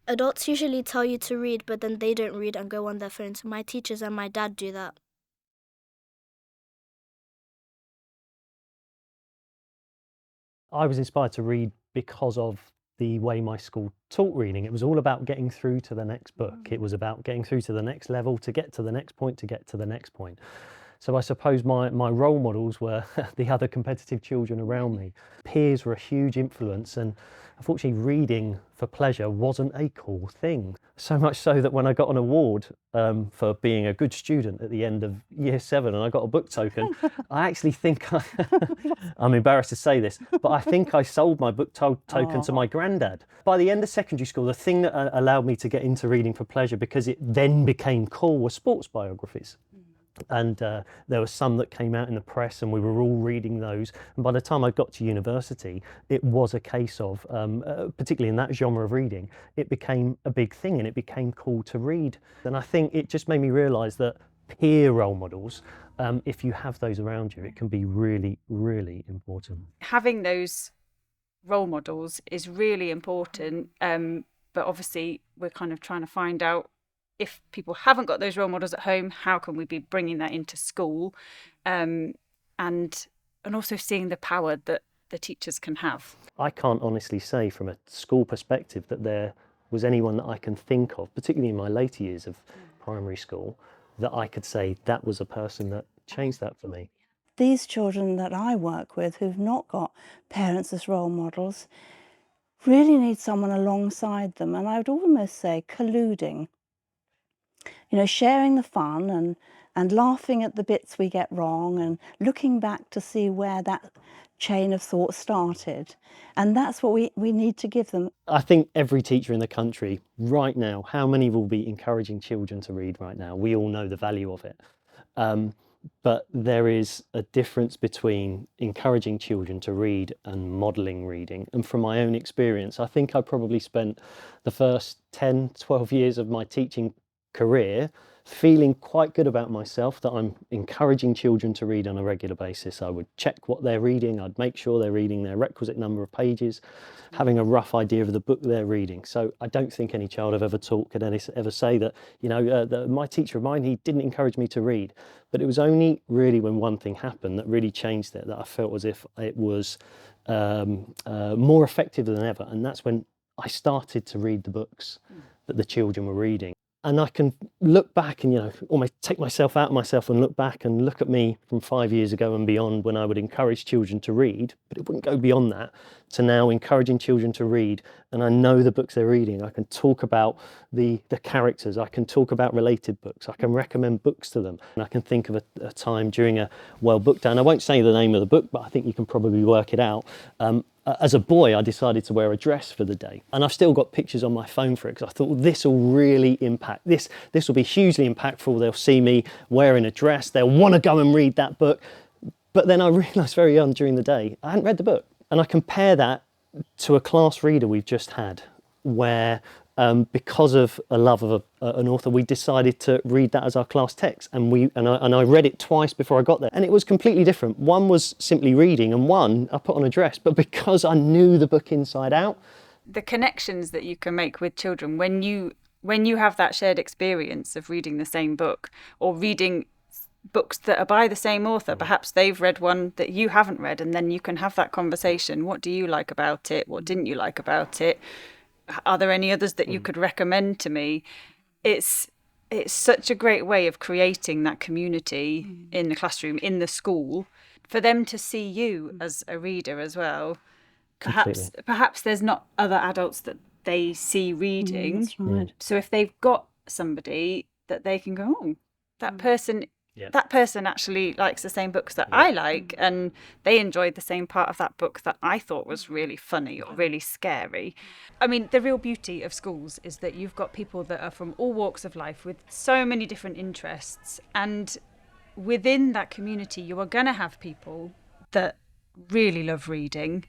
Adults usually tell you to read, but then they don't read and go on their phones. My teachers and my dad do that. I was inspired to read because of the way my school taught reading. It was all about getting through to the next book. It was about getting through to the next level, to get to the next point, to get to the next point. So I suppose my role models were the other competitive children around me. Peers were a huge influence, and unfortunately reading for pleasure wasn't a cool thing. So much so that when I got an award for being a good student at the end of year 7 and I got a book token, I actually think, I'm embarrassed to say this, but I think I sold my book token to my granddad. By the end of secondary school, the thing that allowed me to get into reading for pleasure, because it then became cool, was sports biographies. And there were some that came out in the press and we were all reading those. And by the time I got to university, it was a case of, particularly in that genre of reading, it became a big thing and it became cool to read. And I think it just made me realise that peer role models, if you have those around you, it can be really, really important. Having those role models is really important, but obviously we're kind of trying to find out, if people haven't got those role models at home, how can we be bringing that into school, and also seeing the power that the teachers can have? I can't honestly say from a school perspective that there was anyone that I can think of, particularly in my later years of primary school, that I could say that was a person that changed that for me. These children that I work with who've not got parents as role models really need someone alongside them, and I would almost say colluding. You know, sharing the fun and laughing at the bits we get wrong and looking back to see where that chain of thought started. And that's what we need to give them. I think every teacher in the country right now, how many will be encouraging children to read right now? We all know the value of it. But there is a difference between encouraging children to read and modelling reading. And from my own experience, I think I probably spent the first 10, 12 years of my teaching career feeling quite good about myself, that I'm encouraging children to read on a regular basis. I would check what they're reading, I'd make sure they're reading their requisite number of pages, having a rough idea of the book they're reading. So I don't think any child I've ever taught could ever say that, you know, my teacher of mine, he didn't encourage me to read. But it was only really when one thing happened that really changed it, that I felt as if it was more effective than ever. And that's when I started to read the books that the children were reading. And I can look back and, you know, almost take myself out of myself and look back and look at me from 5 years ago and beyond, when I would encourage children to read, but it wouldn't go beyond that, to now encouraging children to read. And I know the books they're reading. I can talk about the characters. I can talk about related books. I can recommend books to them. And I can think of a time during a Well Book Day, and I won't say the name of the book, but I think you can probably work it out. As a boy, I decided to wear a dress for the day, and I've still got pictures on my phone for it, because I thought this will really impact, this will be hugely impactful. They'll see me wearing a dress, they'll want to go and read that book. But then I realised very young during the day, I hadn't read the book. And I compare that to a class reader we've just had, where because of a love of an author, we decided to read that as our class text, and I read it twice before I got there, and it was completely different. One was simply reading, and one I put on a dress, but because I knew the book inside out. The connections that you can make with children when you have that shared experience of reading the same book, or reading books that are by the same author. Perhaps they've read one that you haven't read, and then you can have that conversation. What do you like about it? What didn't you like about it? Are there any others that you could recommend to me? It's such a great way of creating that community in the classroom, in the school, for them to see you as a reader as well. Perhaps there's not other adults that they see reading. That's right. So if they've got somebody that they can go, oh, that person actually likes the same books that I like, and they enjoyed the same part of that book that I thought was really funny or really scary. I mean, the real beauty of schools is that you've got people that are from all walks of life with so many different interests, and within that community you are going to have people that really love reading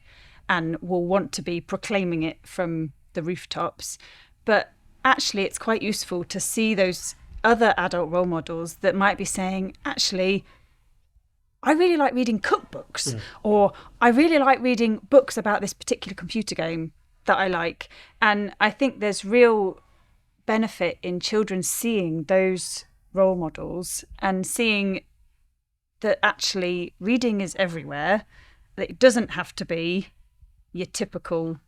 and will want to be proclaiming it from the rooftops. But actually it's quite useful to see those other adult role models that might be saying, actually, I really like reading cookbooks, or I really like reading books about this particular computer game that I like. And I think there's real benefit in children seeing those role models and seeing that actually reading is everywhere. That it doesn't have to be your typical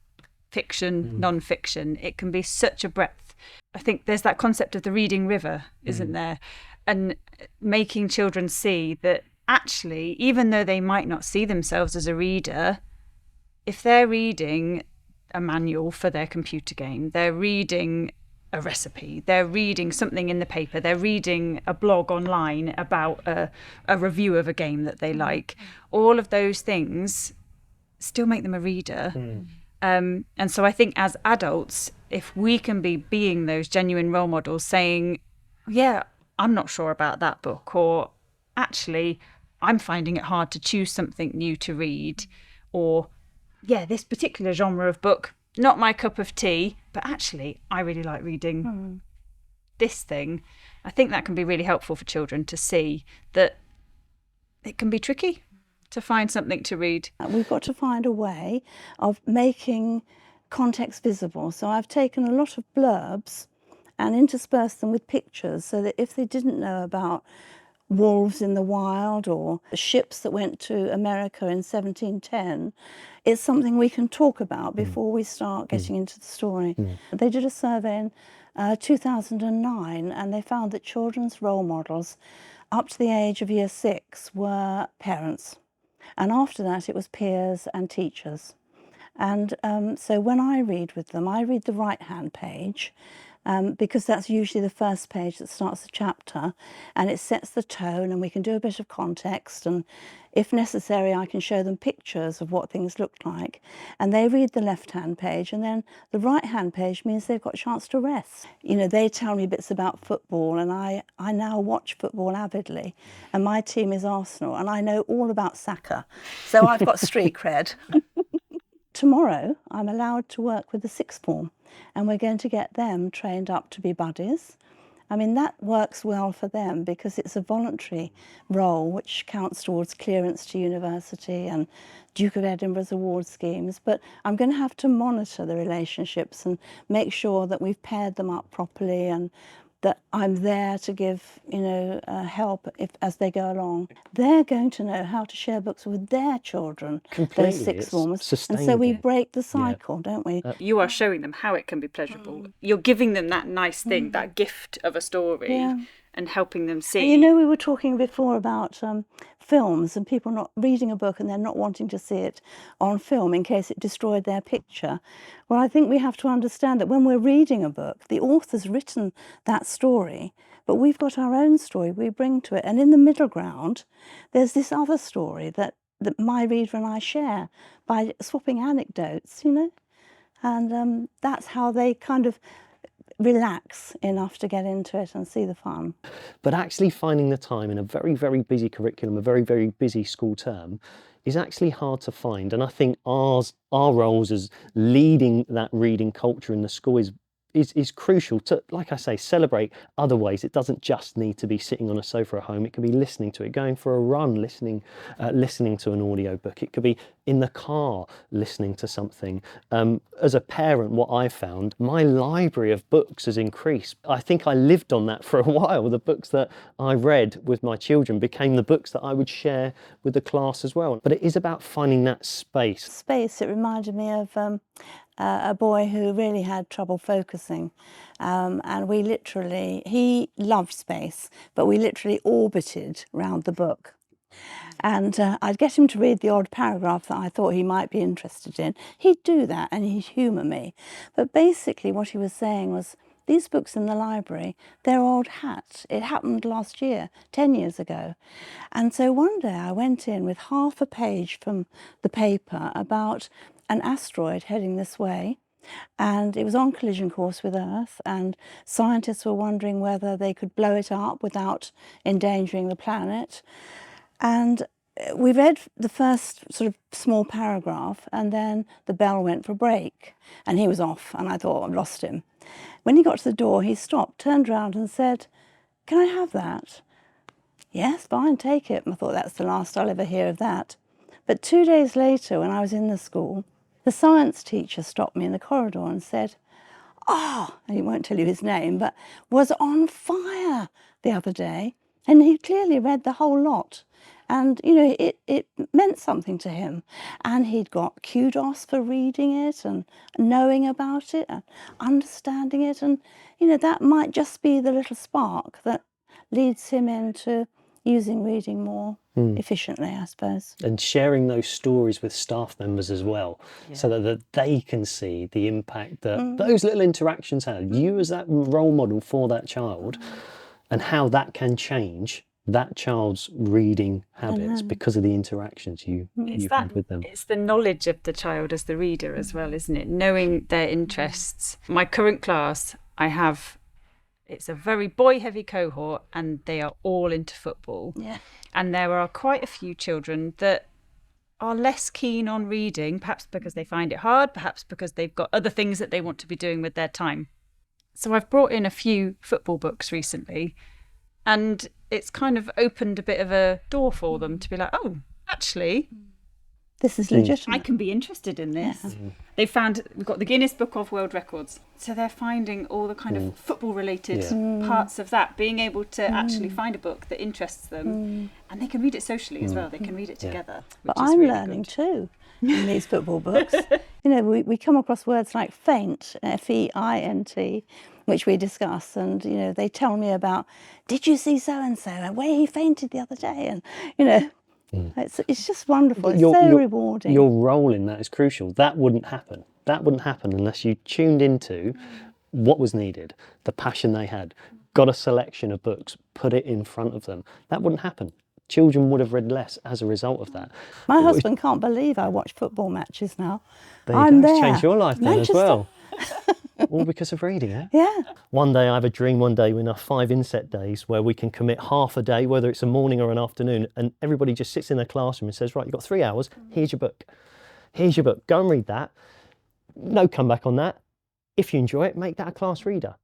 fiction, non-fiction. It can be such a breadth. I think there's that concept of the reading river, isn't there? And making children see that actually, even though they might not see themselves as a reader, if they're reading a manual for their computer game, they're reading a recipe, they're reading something in the paper, they're reading a blog online about a review of a game that they like, all of those things still make them a reader. And so I think as adults, if we can be being those genuine role models saying, yeah, I'm not sure about that book, or actually I'm finding it hard to choose something new to read, or yeah, this particular genre of book, not my cup of tea, but actually I really like reading this thing. I think that can be really helpful for children to see that it can be tricky to find something to read. We've got to find a way of making context visible. So I've taken a lot of blurbs and interspersed them with pictures so that if they didn't know about wolves in the wild or ships that went to America in 1710, it's something we can talk about before we start getting into the story. They did a survey in 2009 and they found that children's role models up to the age of year 6 were parents. And after that, it was peers and teachers. And so when I read with them, I read the right-hand page because that's usually the first page that starts the chapter, and it sets the tone, and we can do a bit of context, and if necessary, I can show them pictures of what things look like. And they read the left-hand page, and then the right-hand page means they've got a chance to rest. You know, they tell me bits about football, and I now watch football avidly, and my team is Arsenal, and I know all about Saka, so I've got street cred. Tomorrow, I'm allowed to work with the sixth form, and we're going to get them trained up to be buddies. I mean, that works well for them because it's a voluntary role which counts towards clearance to university and Duke of Edinburgh's award schemes. But I'm going to have to monitor the relationships and make sure that we've paired them up properly and that I'm there to give, you know, help as they go along. They're going to know how to share books with their children, Completely. those sixth formers. Sustainable. And so we break the cycle, don't we? You are showing them how it can be pleasurable. You're giving them that nice thing, that gift of a story, and helping them see. And you know, we were talking before about films and people not reading a book and then not wanting to see it on film in case it destroyed their picture. Well, I think we have to understand that when we're reading a book, the author's written that story, but we've got our own story we bring to it. And in the middle ground, there's this other story that my reader and I share by swapping anecdotes, you know? And that's how they kind of relax enough to get into it and see the fun. But actually finding the time in a very, very busy curriculum, a very, very busy school term, is actually hard to find. And I think our roles as leading that reading culture in the school is crucial to, like I say, celebrate other ways. It doesn't just need to be sitting on a sofa at home. It can be listening to it, going for a run, listening to an audiobook. It could be in the car listening to something. As a parent, what I found, my library of books has increased. I think I lived on that for a while. The books that I read with my children became the books that I would share with the class as well. But it is about finding that space. Space, it reminded me of a boy who really had trouble focusing, and he loved space, but we literally orbited round the book. And I'd get him to read the odd paragraph that I thought he might be interested in. He'd do that and he'd humour me. But basically what he was saying was, these books in the library, they're old hat. It happened last year, 10 years ago. And so one day I went in with half a page from the paper about an asteroid heading this way, and it was on collision course with Earth, and scientists were wondering whether they could blow it up without endangering the planet. And we read the first sort of small paragraph, and then the bell went for a break, and he was off, and I thought, I've lost him. When he got to the door, he stopped, turned around and said, "Can I have that?" "Yes, fine, take it." And I thought, that's the last I'll ever hear of that. But 2 days later, when I was in the school The science teacher stopped me in the corridor and said, "Oh," and he won't tell you his name, but was on fire the other day. And he clearly read the whole lot. And, you know, it meant something to him. And he'd got kudos for reading it and knowing about it and understanding it. And, you know, that might just be the little spark that leads him into using reading more efficiently, I suppose. And sharing those stories with staff members as well, so that they can see the impact that those little interactions had. You as that role model for that child, and how that can change that child's reading habits because of the interactions you had with them. It's the knowledge of the child as the reader as well, isn't it? Knowing their interests. My current class, it's a very boy-heavy cohort, and they are all into football. Yeah. And there are quite a few children that are less keen on reading, perhaps because they find it hard, perhaps because they've got other things that they want to be doing with their time. So I've brought in a few football books recently, and it's kind of opened a bit of a door for them to be like, oh, actually, this is legitimate. I can be interested in this. We've got the Guinness Book of World Records. So they're finding all the kind of football related parts of that, being able to actually find a book that interests them. And they can read it socially as well. They can read it together. But I'm really learning too in these football books. You know, we come across words like feint, F-E-I-N-T, which we discuss, and, you know, they tell me about, did you see so-and-so, and where he fainted the other day? And, you know, it's just wonderful. It's so rewarding. Your role in that is crucial. That wouldn't happen. That wouldn't happen unless you tuned into what was needed, the passion they had, got a selection of books, put it in front of them. That wouldn't happen. Children would have read less as a result of that. My husband can't believe I watch football matches now. I'm there. It's changed your life then as well. All because of reading, eh? Yeah. One day I have a dream, one day we have 5 inset days where we can commit half a day, whether it's a morning or an afternoon, and everybody just sits in their classroom and says, right, you've got 3 hours, here's your book. Here's your book, go and read that. No comeback on that. If you enjoy it, make that a class reader.